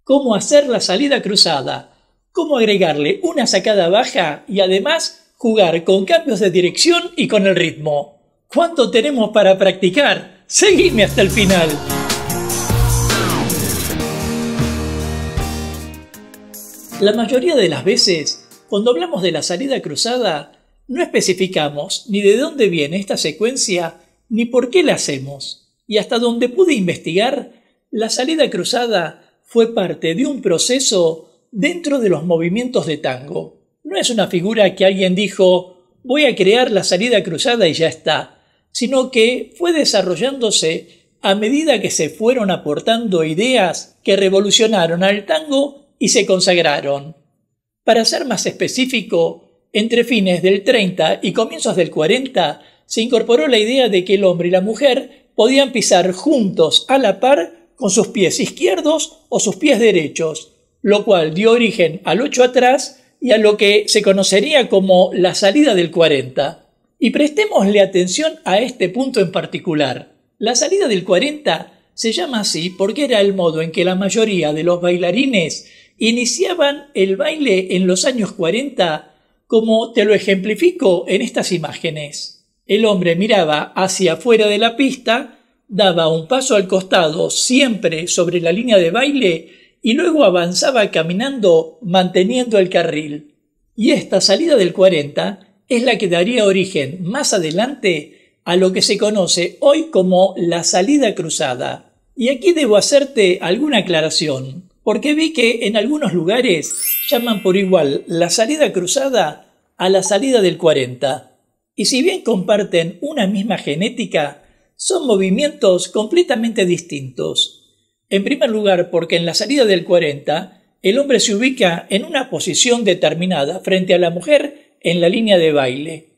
cómo hacer la salida cruzada, cómo agregarle una sacada baja y además jugar con cambios de dirección y con el ritmo. ¿Cuánto tenemos para practicar? Seguime hasta el final. La mayoría de las veces, cuando hablamos de la salida cruzada, no especificamos ni de dónde viene esta secuencia ni por qué la hacemos. Y hasta donde pude investigar, la salida cruzada fue parte de un proceso dentro de los movimientos de tango. No es una figura que alguien dijo, voy a crear la salida cruzada y ya está, sino que fue desarrollándose a medida que se fueron aportando ideas que revolucionaron al tango y se consagraron. Para ser más específico, entre fines del 30 y comienzos del 40 se incorporó la idea de que el hombre y la mujer podían pisar juntos a la par con sus pies izquierdos o sus pies derechos, lo cual dio origen al 8 atrás y a lo que se conocería como la salida del 40. Y prestémosle atención a este punto en particular. La salida del 40 se llama así porque era el modo en que la mayoría de los bailarines iniciaban el baile en los años 40, como te lo ejemplifico en estas imágenes. El hombre miraba hacia afuera de la pista, daba un paso al costado siempre sobre la línea de baile y luego avanzaba caminando manteniendo el carril. Y esta salida del 40 es la que daría origen más adelante a lo que se conoce hoy como la salida cruzada. Y aquí debo hacerte alguna aclaración, porque vi que en algunos lugares llaman por igual la salida cruzada a la salida del 40. Y si bien comparten una misma genética, son movimientos completamente distintos. En primer lugar, porque en la salida del 40, el hombre se ubica en una posición determinada frente a la mujer en la línea de baile.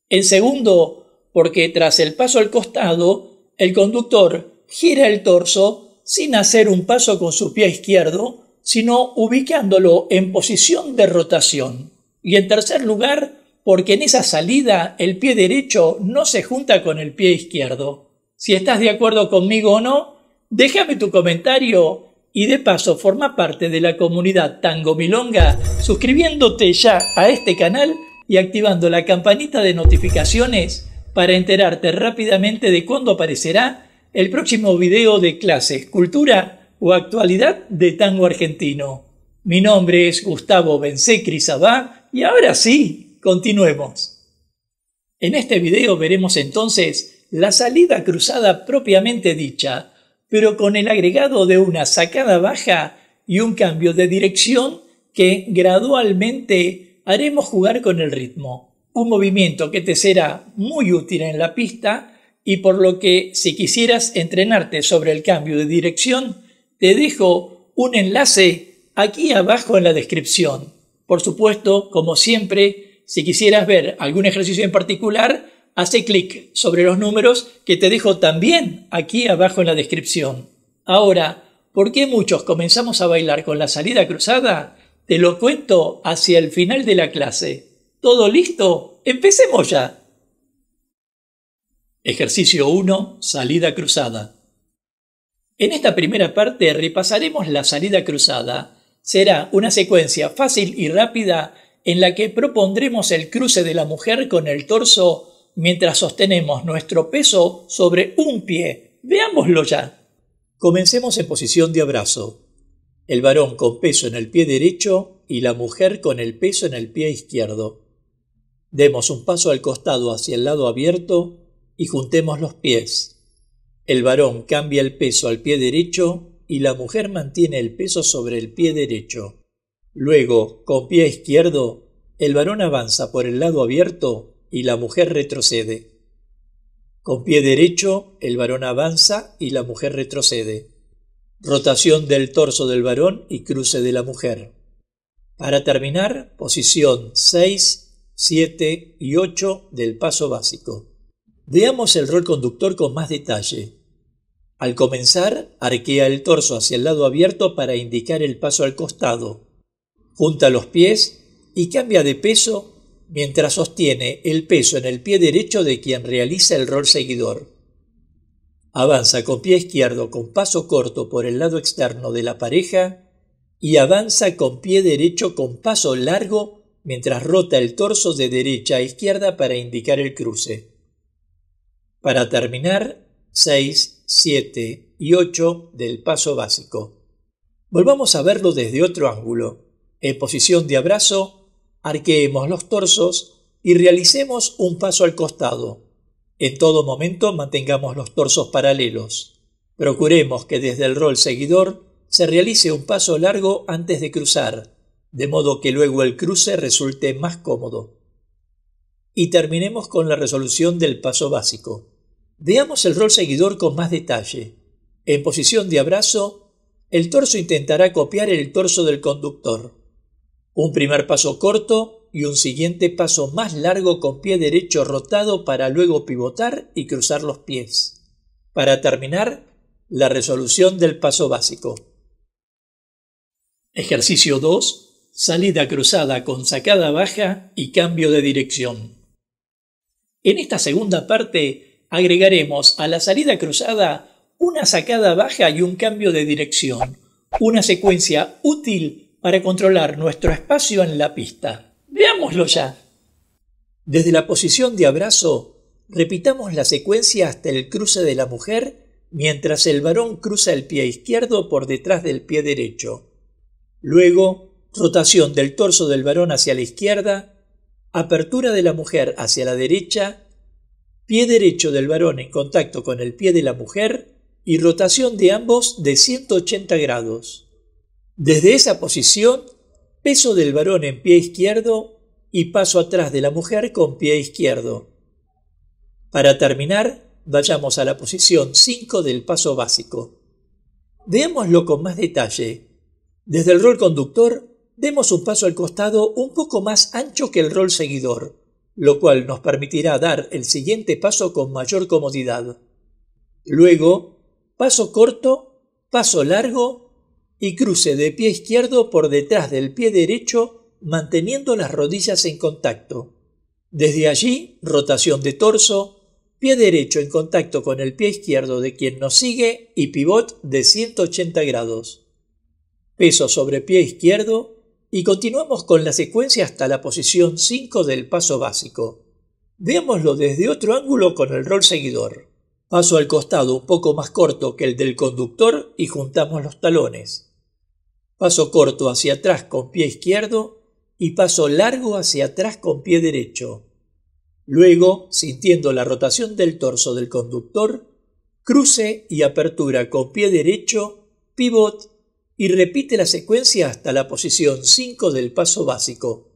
En segundo, porque tras el paso al costado, el conductor gira el torso sin hacer un paso con su pie izquierdo, sino ubicándolo en posición de rotación. Y en tercer lugar, porque en esa salida el pie derecho no se junta con el pie izquierdo. Si estás de acuerdo conmigo o no, déjame tu comentario y de paso forma parte de la comunidad Tango Milonga suscribiéndote ya a este canal y activando la campanita de notificaciones para enterarte rápidamente de cuándo aparecerá el próximo video de clases, cultura o actualidad de tango argentino. Mi nombre es Gustavo Bensecri Sabá y ahora sí, continuemos. En este video veremos entonces la salida cruzada propiamente dicha, pero con el agregado de una sacada baja y un cambio de dirección que gradualmente haremos jugar con el ritmo. Un movimiento que te será muy útil en la pista y por lo que si quisieras entrenarte sobre el cambio de dirección, te dejo un enlace aquí abajo en la descripción. Por supuesto, como siempre, si quisieras ver algún ejercicio en particular, hace clic sobre los números que te dejo también aquí abajo en la descripción. Ahora, ¿por qué muchos comenzamos a bailar con la salida cruzada? Te lo cuento hacia el final de la clase. ¿Todo listo? ¡Empecemos ya! Ejercicio 1. Salida cruzada. En esta primera parte repasaremos la salida cruzada. Será una secuencia fácil y rápida en la que propondremos el cruce de la mujer con el torso mientras sostenemos nuestro peso sobre un pie. Veámoslo ya. Comencemos en posición de abrazo. El varón con peso en el pie derecho y la mujer con el peso en el pie izquierdo. Demos un paso al costado hacia el lado abierto y juntemos los pies. El varón cambia el peso al pie derecho y la mujer mantiene el peso sobre el pie derecho. Luego, con pie izquierdo, el varón avanza por el lado abierto y la mujer retrocede. Con pie derecho, el varón avanza y la mujer retrocede. Rotación del torso del varón y cruce de la mujer. Para terminar, posición 6, 7 y 8 del paso básico. Veamos el rol conductor con más detalle. Al comenzar, arquea el torso hacia el lado abierto para indicar el paso al costado. Junta los pies y cambia de peso mientras sostiene el peso en el pie derecho de quien realiza el rol seguidor. Avanza con pie izquierdo con paso corto por el lado externo de la pareja y avanza con pie derecho con paso largo mientras rota el torso de derecha a izquierda para indicar el cruce. Para terminar, 6, 7 y 8 del paso básico. Volvamos a verlo desde otro ángulo. En posición de abrazo, arqueemos los torsos y realicemos un paso al costado. En todo momento mantengamos los torsos paralelos. Procuremos que desde el rol seguidor se realice un paso largo antes de cruzar, de modo que luego el cruce resulte más cómodo. Y terminemos con la resolución del paso básico. Veamos el rol seguidor con más detalle. En posición de abrazo, el torso intentará copiar el torso del conductor. Un primer paso corto y un siguiente paso más largo con pie derecho rotado para luego pivotar y cruzar los pies. Para terminar, la resolución del paso básico. Ejercicio 2. Salida cruzada con sacada baja y cambio de dirección. En esta segunda parte agregaremos a la salida cruzada una sacada baja y un cambio de dirección, una secuencia útil para controlar nuestro espacio en la pista. Veámoslo ya. Desde la posición de abrazo, repitamos la secuencia hasta el cruce de la mujer mientras el varón cruza el pie izquierdo por detrás del pie derecho. Luego, rotación del torso del varón hacia la izquierda, apertura de la mujer hacia la derecha, pie derecho del varón en contacto con el pie de la mujer y rotación de ambos de 180 grados. Desde esa posición, peso del varón en pie izquierdo y paso atrás de la mujer con pie izquierdo. Para terminar, vayamos a la posición 5 del paso básico. Veámoslo con más detalle. Desde el rol conductor, demos un paso al costado un poco más ancho que el rol seguidor, lo cual nos permitirá dar el siguiente paso con mayor comodidad. Luego, paso corto, paso largo y cruce de pie izquierdo por detrás del pie derecho manteniendo las rodillas en contacto. Desde allí, rotación de torso, pie derecho en contacto con el pie izquierdo de quien nos sigue y pivot de 180 grados. Peso sobre pie izquierdo y continuamos con la secuencia hasta la posición 5 del paso básico. Veámoslo desde otro ángulo con el rol seguidor. Paso al costado un poco más corto que el del conductor y juntamos los talones. Paso corto hacia atrás con pie izquierdo y paso largo hacia atrás con pie derecho. Luego, sintiendo la rotación del torso del conductor, cruce y apertura con pie derecho, pivot y repite la secuencia hasta la posición 5 del paso básico.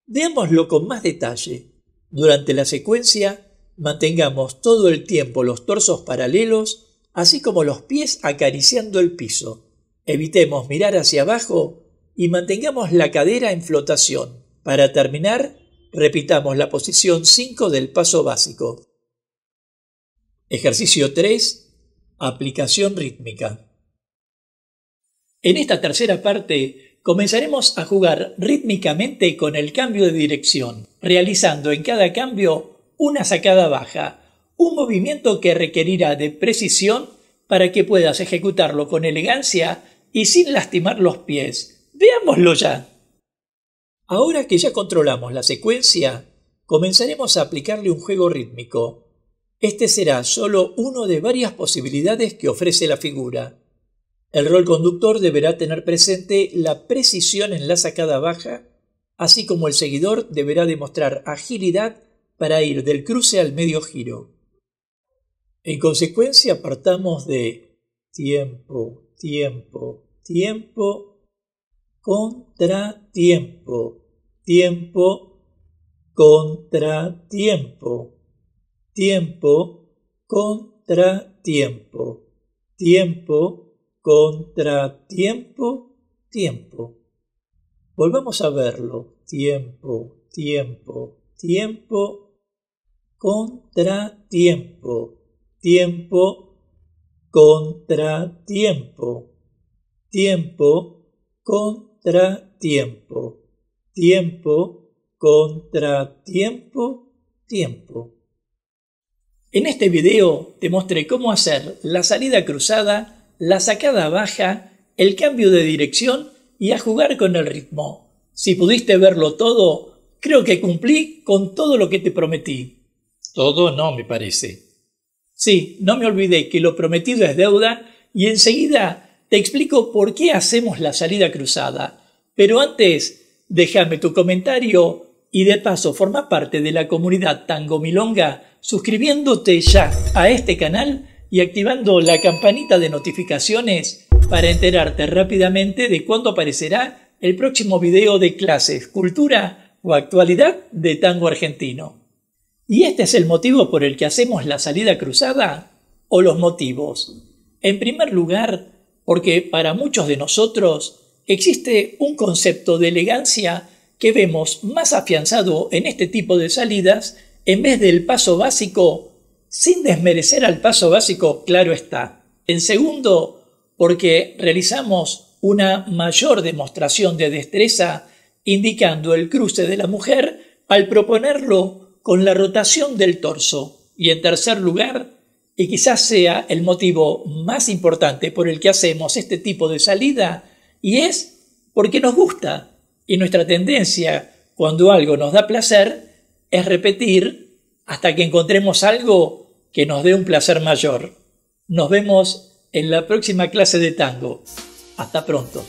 Veámoslo con más detalle. Durante la secuencia, mantengamos todo el tiempo los torsos paralelos, así como los pies acariciando el piso. Evitemos mirar hacia abajo y mantengamos la cadera en flotación. Para terminar, repitamos la posición 5 del paso básico. Ejercicio 3. Aplicación rítmica. En esta tercera parte comenzaremos a jugar rítmicamente con el cambio de dirección, realizando en cada cambio una sacada baja, un movimiento que requerirá de precisión para que puedas ejecutarlo con elegancia y sin lastimar los pies. Veámoslo ya. Ahora que ya controlamos la secuencia, comenzaremos a aplicarle un juego rítmico. Este será solo uno de varias posibilidades que ofrece la figura. El rol conductor deberá tener presente la precisión en la sacada baja, así como el seguidor deberá demostrar agilidad para ir del cruce al medio giro. En consecuencia, partamos de tiempo, tiempo, tiempo, contratiempo, tiempo, contratiempo, tiempo, contratiempo, tiempo, contratiempo, tiempo. Volvamos a verlo. Tiempo, tiempo, tiempo, contratiempo, tiempo, contratiempo, tiempo, contratiempo, tiempo, contratiempo, tiempo. En este video te mostré cómo hacer la salida cruzada, la sacada baja, el cambio de dirección y a jugar con el ritmo. Si pudiste verlo todo, creo que cumplí con todo lo que te prometí. Todo no, me parece. Sí, no me olvidé que lo prometido es deuda y enseguida te explico por qué hacemos la salida cruzada. Pero antes, déjame tu comentario y de paso forma parte de la comunidad Tango Milonga suscribiéndote ya a este canal y activando la campanita de notificaciones para enterarte rápidamente de cuándo aparecerá el próximo video de clases, cultura o actualidad de tango argentino. ¿Y este es el motivo por el que hacemos la salida cruzada? ¿O los motivos? En primer lugar, porque para muchos de nosotros existe un concepto de elegancia que vemos más afianzado en este tipo de salidas en vez del paso básico, sin desmerecer al paso básico, claro está. En segundo, porque realizamos una mayor demostración de destreza indicando el cruce de la mujer al proponerlo con la rotación del torso. Y en tercer lugar, y quizás sea el motivo más importante por el que hacemos este tipo de salida, y es porque nos gusta. Y nuestra tendencia, cuando algo nos da placer, es repetir hasta que encontremos algo que nos dé un placer mayor. Nos vemos en la próxima clase de tango. Hasta pronto.